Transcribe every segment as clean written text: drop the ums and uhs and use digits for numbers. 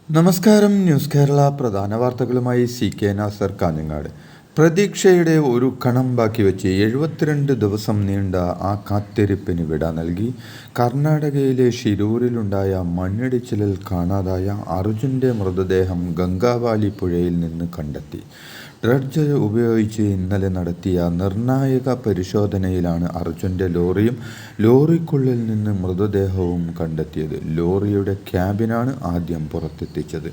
നമസ്കാരം. ന്യൂസ് കേരള പ്രധാന വാർത്തകളുമായി CK നാസർ കാഞ്ഞങ്ങാട്. പ്രതീക്ഷയുടെ ഒരു കണം ബാക്കി വെച്ച് 72 ദിവസം നീണ്ട ആ കാത്തിരിപ്പിന് വിട നൽകി. കർണാടകയിലെ ഷിരൂരിലുണ്ടായ മണ്ണിടിച്ചിലിൽ കാണാതായ അർജുൻ്റെ മൃതദേഹം ഗംഗാവാലി പുഴയിൽ നിന്ന് കണ്ടെത്തി. ഡ്രഡ്ജർ ഉപയോഗിച്ച് ഇന്നലെ നടത്തിയ നിർണായക പരിശോധനയിലാണ് അർജുൻ്റെ ലോറിയും ലോറിക്കുള്ളിൽ നിന്ന് മൃതദേഹവും കണ്ടെത്തിയത്. ലോറിയുടെ ക്യാബിനാണ് ആദ്യം പുറത്തെത്തിച്ചത്.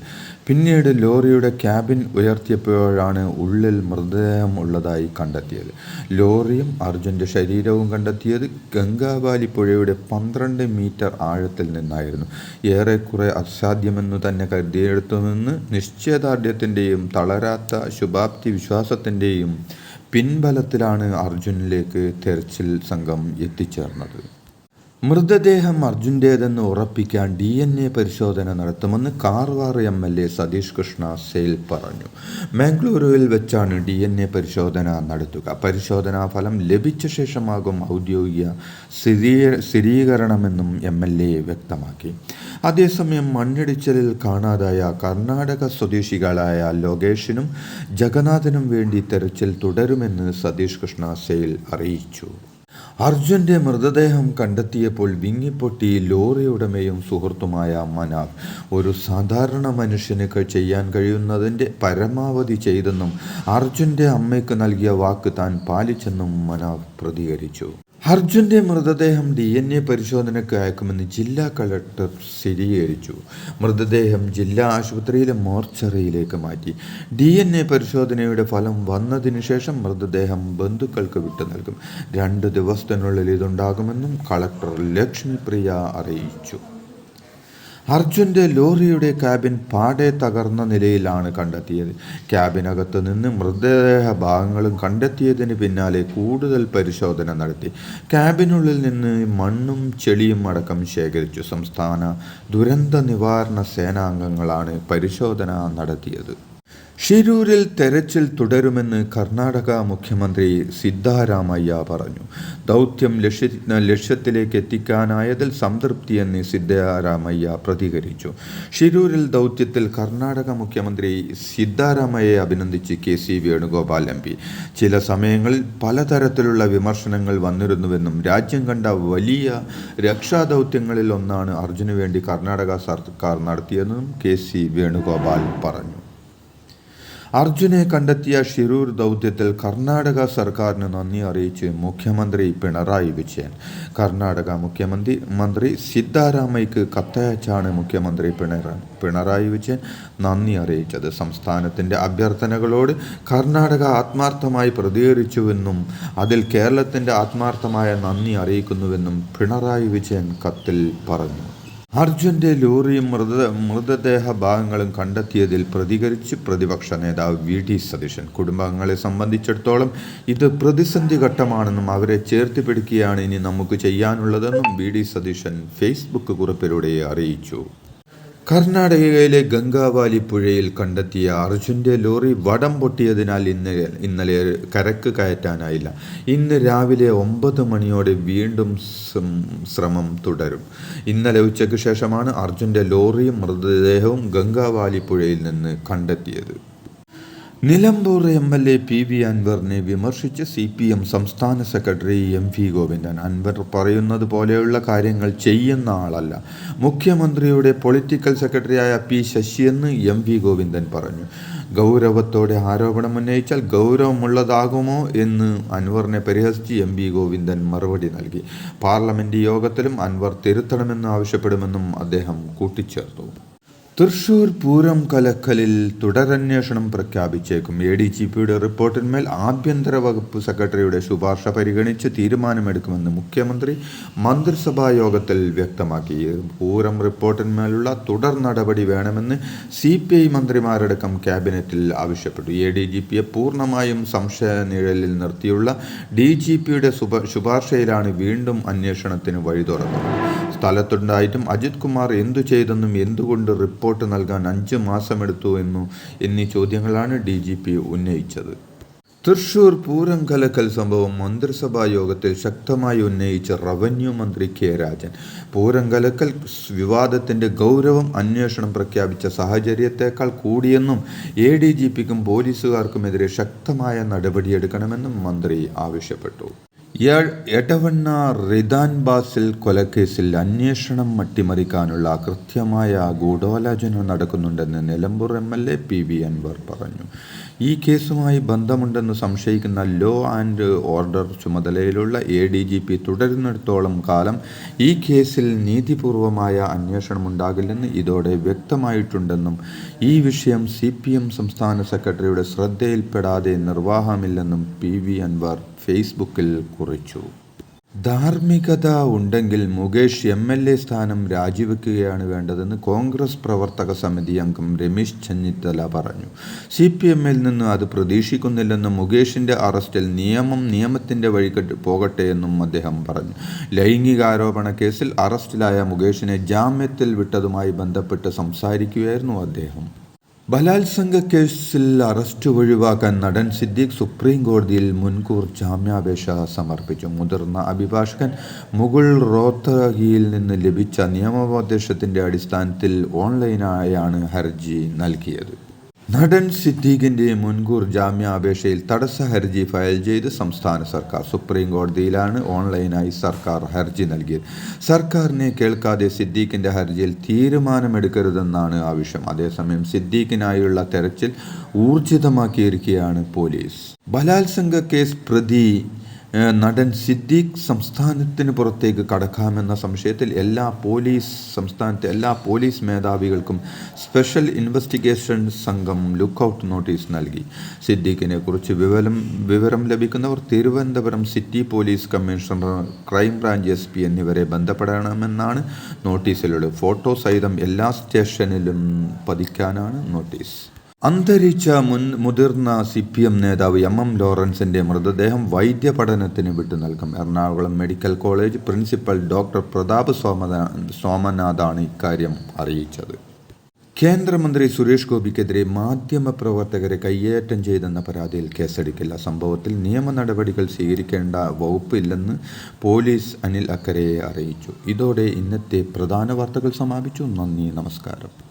പിന്നീട് ലോറിയുടെ ക്യാബിൻ ഉയർത്തിയപ്പോഴാണ് ഉള്ളിൽ മൃതദേഹം ഉള്ളതായി കണ്ടെത്തിയത്. ലോറിയും അർജുൻ്റെ ശരീരവും കണ്ടെത്തിയത് ഗംഗാവാലി പുഴയുടെ 12 മീറ്റർ ആഴത്തിൽ നിന്നായിരുന്നു. ഏറെക്കുറെ അസാധ്യമെന്നു തന്നെ കരുതിയെടുത്തുനിന്ന് നിശ്ചയദാർഢ്യത്തിൻ്റെയും തളരാത്ത ശുഭാപ്തി വിശ്വാസത്തിൻ്റെയും പിൻബലത്തിലാണ് അർജുനിലേക്ക് തെരച്ചിൽ സംഘം എത്തിച്ചേർന്നത്. മൃതദേഹം അർജുൻ്റേതെന്ന് ഉറപ്പിക്കാൻ DNA പരിശോധന നടത്തുമെന്ന് കാർവാർ MLA സതീഷ് കൃഷ്ണ സെയിൽ പറഞ്ഞു. മംഗളൂരുവിൽ വെച്ചാണ് DNA പരിശോധന നടത്തുക. പരിശോധനാ ഫലം ലഭിച്ച ശേഷമാകും ഔദ്യോഗിക സ്ഥിരീകരണമെന്നും MLA വ്യക്തമാക്കി. അതേസമയം മണ്ണിടിച്ചിലിൽ കാണാതായ കർണാടക സ്വദേശികളായ ലോകേഷിനും ജഗന്നാഥിനും വേണ്ടി തെരച്ചിൽ തുടരുമെന്ന് സതീഷ് കൃഷ്ണ സെയിൽ അറിയിച്ചു. അർജുൻ്റെ മൃതദേഹം കണ്ടെത്തിയപ്പോൾ വിങ്ങിപ്പൊട്ടി ലോറി ഉടമയും സുഹൃത്തുമായ മനാവ്. ഒരു സാധാരണ മനുഷ്യന് ചെയ്യാൻ കഴിയുന്നതിൻ്റെ പരമാവധി ചെയ്തെന്നും അർജുൻ്റെ അമ്മയ്ക്ക് നൽകിയ വാക്ക് താൻ പാലിച്ചെന്നും മനാവ് പ്രതികരിച്ചു. അർജുൻ്റെ മൃതദേഹം DNA പരിശോധനയ്ക്ക് അയക്കുമെന്ന് ജില്ലാ കളക്ടർ സ്ഥിരീകരിച്ചു. മൃതദേഹം ജില്ലാ ആശുപത്രിയിലെ മോർച്ചറിയിലേക്ക് മാറ്റി. DNA പരിശോധനയുടെ ഫലം വന്നതിനു ശേഷം മൃതദേഹം ബന്ധുക്കൾക്ക് വിട്ടു നൽകും. 2 ദിവസത്തിനുള്ളിൽ ഇതുണ്ടാകുമെന്നും കളക്ടർ ലക്ഷ്മിപ്രിയ അറിയിച്ചു. അർജുൻ്റെ ലോറിയുടെ ക്യാബിൻ പാടെ തകർന്ന നിലയിലാണ് കണ്ടെത്തിയത്. ക്യാബിനകത്ത് നിന്ന് മൃതദേഹ ഭാഗങ്ങളും കണ്ടെത്തിയതിന് പിന്നാലെ കൂടുതൽ പരിശോധന നടത്തി. ക്യാബിനുള്ളിൽ നിന്ന് മണ്ണും ചെളിയും അടക്കം ശേഖരിച്ചു. സംസ്ഥാന ദുരന്ത നിവാരണ സേനാംഗങ്ങളാണ് പരിശോധന നടത്തിയത്. ഷിരൂരിൽ തെരച്ചിൽ തുടരുമെന്ന് കർണാടക മുഖ്യമന്ത്രി സിദ്ധരാമയ്യ പറഞ്ഞു. ദൗത്യം ലക്ഷ്യത്തിലേക്ക് എത്തിക്കാനായതിൽ സംതൃപ്തിയെന്ന് സിദ്ധരാമയ്യ പ്രതികരിച്ചു. ഷിരൂരിൽ ദൗത്യത്തിൽ കർണാടക മുഖ്യമന്ത്രി സിദ്ധരാമയ്യയെ അഭിനന്ദിച്ച് KC വേണുഗോപാൽ MP. ചില സമയങ്ങളിൽ പലതരത്തിലുള്ള വിമർശനങ്ങൾ വന്നിരുന്നുവെന്നും രാജ്യം കണ്ട വലിയ രക്ഷാദൗത്യങ്ങളിൽ ഒന്നാണ് അർജുന് വേണ്ടി കർണാടക സർക്കാർ നടത്തിയതെന്നും KC വേണുഗോപാൽ പറഞ്ഞു. അർജുനെ കണ്ടെത്തിയ ഷിരൂർ ദൗത്യത്തിൽ കർണാടക സർക്കാരിന് നന്ദി അറിയിച്ച് മുഖ്യമന്ത്രി പിണറായി വിജയൻ. കർണാടക മുഖ്യമന്ത്രി സിദ്ധരാമയ്യക്ക് കത്തയച്ചാണ് മുഖ്യമന്ത്രി പിണറായി വിജയൻ നന്ദി അറിയിച്ചത്. സംസ്ഥാനത്തിൻ്റെ അഭ്യർത്ഥനകളോട് കർണാടക ആത്മാർത്ഥമായി പ്രതികരിച്ചുവെന്നും അതിൽ കേരളത്തിൻ്റെ ആത്മാർത്ഥമായ നന്ദി അറിയിക്കുന്നുവെന്നും പിണറായി വിജയൻ കത്തിൽ പറഞ്ഞു. അർജുൻ്റെ ലോറിയും മൃതദേഹ ഭാഗങ്ങളും കണ്ടെത്തിയതിൽ പ്രതികരിച്ച് പ്രതിപക്ഷ നേതാവ് VD സതീശൻ. കുടുംബാംഗങ്ങളെ സംബന്ധിച്ചിടത്തോളം ഇത് പ്രതിസന്ധി ഘട്ടമാണെന്നും അവരെ ചേർത്ത് പിടിക്കുകയാണ് ഇനി നമുക്ക് ചെയ്യാനുള്ളതെന്നും VD സതീശൻ ഫേസ്ബുക്ക് കുറിപ്പിലൂടെ അറിയിച്ചു. കർണാടകയിലെ ഗംഗാവാലി പുഴയിൽ കണ്ടെത്തിയ അർജുൻ്റെ ലോറി വടം പൊട്ടിയതിനാൽ ഇന്നലെ കരക്ക് കയറ്റാനായില്ല. ഇന്ന് രാവിലെ 9 മണിയോടെ വീണ്ടും ശ്രമം തുടരും. ഇന്നലെ ഉച്ചയ്ക്ക് ശേഷമാണ് അർജുൻ്റെ ലോറിയും മൃതദേഹവും ഗംഗാവാലി പുഴയിൽ നിന്ന് കണ്ടെത്തിയത്. നിലമ്പൂർ MLA PV അൻവറിനെ വിമർശിച്ച് CPM സംസ്ഥാന സെക്രട്ടറി MV ഗോവിന്ദൻ. അൻവർ പറയുന്നത് പോലെയുള്ള കാര്യങ്ങൾ ചെയ്യുന്ന ആളല്ല. മുഖ്യമന്ത്രിയുടെ പൊളിറ്റിക്കൽ സെക്രട്ടറിയായ P ശശിയെന്ന് MV ഗോവിന്ദൻ പറഞ്ഞു. ഗൗരവത്തോടെ ആരോപണം ഉന്നയിച്ചാൽ ഗൗരവമുള്ളതാകുമോ എന്ന് അൻവറിനെ പരിഹസിച്ച് MV ഗോവിന്ദൻ മറുപടി നൽകി. പാർലമെന്റ് യോഗത്തിലും അൻവർ തിരുത്തണമെന്ന് ആവശ്യപ്പെടുമെന്നും അദ്ദേഹം കൂട്ടിച്ചേർത്തു. തൃശൂർ പൂരം കലക്കലിൽ തുടരന്വേഷണം പ്രഖ്യാപിച്ചേക്കും. ADGPയുടെ റിപ്പോർട്ടിന്മേൽ ആഭ്യന്തര വകുപ്പ് സെക്രട്ടറിയുടെ ശുപാർശ പരിഗണിച്ച് തീരുമാനമെടുക്കുമെന്ന് മുഖ്യമന്ത്രി മന്ത്രിസഭാ യോഗത്തിൽ വ്യക്തമാക്കി. പൂരം റിപ്പോർട്ടിന്മേലുള്ള തുടർ നടപടി വേണമെന്ന് CPI മന്ത്രിമാരടക്കം ക്യാബിനറ്റിൽ ആവശ്യപ്പെട്ടു. ADGPയെ പൂർണ്ണമായും സംശയനിഴലിൽ നിർത്തിയുള്ള DGPയുടെ ശുപാർശയിലാണ് വീണ്ടും അന്വേഷണത്തിന് വഴി തുറന്നത്. സ്ഥലത്തുണ്ടായിട്ടും അജിത് കുമാർ എന്തു ചെയ്തെന്നും എന്തുകൊണ്ട് റിപ്പോർട്ട് നൽകാൻ 5 മാസമെടുത്തു എന്നീ ചോദ്യങ്ങളാണ് DGP ഉന്നയിച്ചത്. തൃശൂർ പൂരം കലക്കൽ സംഭവം മന്ത്രിസഭാ യോഗത്തിൽ ശക്തമായി ഉന്നയിച്ച റവന്യൂ മന്ത്രി കെ രാജൻ. പൂരം കലക്കൽ വിവാദത്തിന്റെ ഗൗരവം അന്വേഷണം പ്രഖ്യാപിച്ച സാഹചര്യത്തേക്കാൾ കൂടിയെന്നും ADGPക്കും പോലീസുകാർക്കുമെതിരെ ശക്തമായ നടപടിയെടുക്കണമെന്നും മന്ത്രി ആവശ്യപ്പെട്ടു. എടവണ്ണ റിദാൻ ബാസിൽ കൊലക്കേസിൽ അന്വേഷണം അട്ടിമറിക്കാനുള്ള കൃത്യമായ ഗൂഢാലോചന നടക്കുന്നുണ്ടെന്ന് നിലമ്പൂർ MLA PV അൻവർ പറഞ്ഞു. ഈ കേസുമായി ബന്ധമുണ്ടെന്ന് സംശയിക്കുന്ന ലോ ആൻഡ് ഓർഡർ ചുമതലയിലുള്ള ADGP തുടരുന്നിടത്തോളം കാലം ഈ കേസിൽ നീതിപൂർവമായ അന്വേഷണമുണ്ടാകില്ലെന്ന് ഇതോടെ വ്യക്തമായിട്ടുണ്ടെന്നും ഈ വിഷയം CPM സംസ്ഥാന സെക്രട്ടറിയുടെ ശ്രദ്ധയിൽപ്പെടാതെ നിർവാഹമില്ലെന്നും PV അൻവർ ഫേസ്ബുക്കിൽ കുറിച്ചു. ധാർമ്മികത ഉണ്ടെങ്കിൽ മുകേഷ് MLA സ്ഥാനം രാജിവെക്കുകയാണ് വേണ്ടതെന്ന് കോൺഗ്രസ് പ്രവർത്തക സമിതി അംഗം രമേശ് ചെന്നിത്തല പറഞ്ഞു. CPMൽ നിന്ന് അത് പ്രതീക്ഷിക്കുന്നില്ലെന്നും മുകേഷിന്റെ അറസ്റ്റിൽ നിയമത്തിന്റെ വഴി പോകട്ടെയെന്നും അദ്ദേഹം പറഞ്ഞു. ലൈംഗികാരോപണ കേസിൽ അറസ്റ്റിലായ മുകേഷിനെ ജാമ്യത്തിൽ വിട്ടതുമായി ബന്ധപ്പെട്ട് സംസാരിക്കുകയായിരുന്നു അദ്ദേഹം. ബലാത്സംഗ കേസിൽ അറസ്റ്റ് ഒഴിവാക്കാൻ നടൻ സിദ്ദീഖ് സുപ്രീം കോടതിയിൽ മുൻകൂർ ജാമ്യാപേക്ഷ സമർപ്പിച്ചു. മുതിർന്ന അഭിഭാഷകൻ മുകുൾ റോത്തഗിയിൽ നിന്ന് ലഭിച്ച നിയമോപദേശത്തിന്റെ അടിസ്ഥാനത്തിൽ ഓൺലൈനായാണ് ഹർജി നൽകിയത്. നടൻ സിദ്ദീഖിന്റെ മുൻകൂർ ജാമ്യാപേക്ഷയിൽ തടസ്സ ഹർജി ഫയൽ ചെയ്ത് സംസ്ഥാന സർക്കാർ. സുപ്രീം കോടതിയിലാണ് ഓൺലൈനായി സർക്കാർ ഹർജി നൽകിയത്. സർക്കാരിനെ കേൾക്കാതെ സിദ്ദീഖിന്റെ ഹർജിയിൽ തീരുമാനമെടുക്കരുതെന്നാണ് ആവശ്യം. അതേസമയം സിദ്ദീഖിനായുള്ള തെരച്ചിൽ ഊർജിതമാക്കിയിരിക്കുകയാണ് പോലീസ്. ബലാത്സംഗ കേസ് പ്രതി നടൻ സിദ്ദീഖ് സംസ്ഥാനത്തിന് പുറത്തേക്ക് കടക്കാമെന്ന സംശയത്തിൽ സംസ്ഥാനത്തെ എല്ലാ പോലീസ് മേധാവികൾക്കും സ്പെഷ്യൽ ഇൻവെസ്റ്റിഗേഷൻ സംഘം ലുക്കൌട്ട് നോട്ടീസ് നൽകി. സിദ്ദീഖിനെ കുറിച്ച് വിവരം ലഭിക്കുന്നവർ Thiruvananthapuram city police commissioner, crime branch SP എന്നിവരെ ബന്ധപ്പെടണമെന്നാണ് നോട്ടീസിലുള്ളത്. ഫോട്ടോ സഹിതം എല്ലാ സ്റ്റേഷനിലും പതിക്കാനാണ് നോട്ടീസ്. അന്തരിച്ച മുതിർന്ന CPM നേതാവ് MM ലോറൻസിന്റെ മൃതദേഹം വൈദ്യപഠനത്തിന് വിട്ടുനൽകും. Ernakulam medical college principal doctor Pratap സോമനാഥാണ് ഇക്കാര്യം അറിയിച്ചത്. കേന്ദ്രമന്ത്രി സുരേഷ് ഗോപിക്കെതിരെ മാധ്യമപ്രവർത്തകരെ കയ്യേറ്റം ചെയ്തെന്ന പരാതിയിൽ കേസെടുക്കില്ല. സംഭവത്തിൽ നിയമ നടപടികൾ സ്വീകരിക്കേണ്ട വകുപ്പ് ഇല്ലെന്ന് പോലീസ് അനിൽ അക്കരയെ അറിയിച്ചു. ഇതോടെ ഇന്നത്തെ പ്രധാന വാർത്തകൾ സമാപിച്ചു. നന്ദി, നമസ്കാരം.